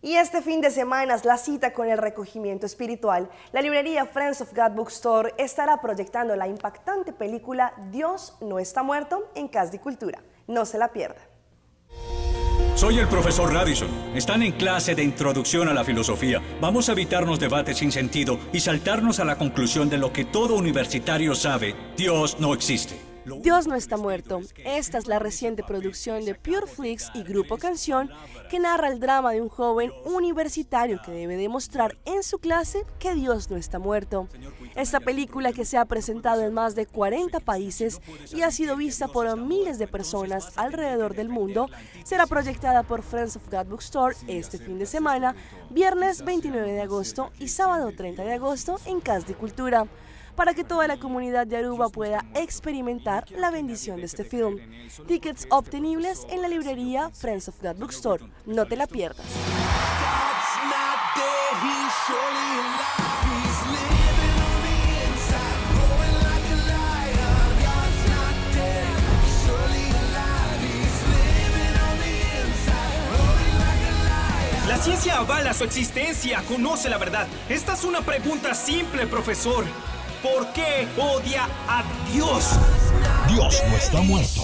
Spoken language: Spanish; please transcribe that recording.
Y este fin de semana es la cita con el recogimiento espiritual. La librería Friends of God Bookstore estará proyectando la impactante película Dios no está muerto en Cas de Cultura. No se la pierda. Soy el profesor Radisson. Están en clase de introducción a la filosofía. Vamos a evitarnos debates sin sentido y saltarnos a la conclusión de lo que todo universitario sabe. Dios no existe. Dios no está muerto. Esta es la reciente producción de Pure Flix y Grupo Canción que narra el drama de un joven universitario que debe demostrar en su clase que Dios no está muerto. Esta película, que se ha presentado en más de 40 países y ha sido vista por miles de personas alrededor del mundo, será proyectada por Friends of God Bookstore este fin de semana, viernes 29 de agosto y sábado 30 de agosto en Cas de Cultura, para que toda la comunidad de Aruba pueda experimentar la bendición de este film. Tickets obtenibles en la librería Friends of God Bookstore. No te la pierdas. La ciencia avala su existencia, conoce la verdad. Esta es una pregunta simple, profesor. ¿Por qué odia a Dios? Dios no está muerto.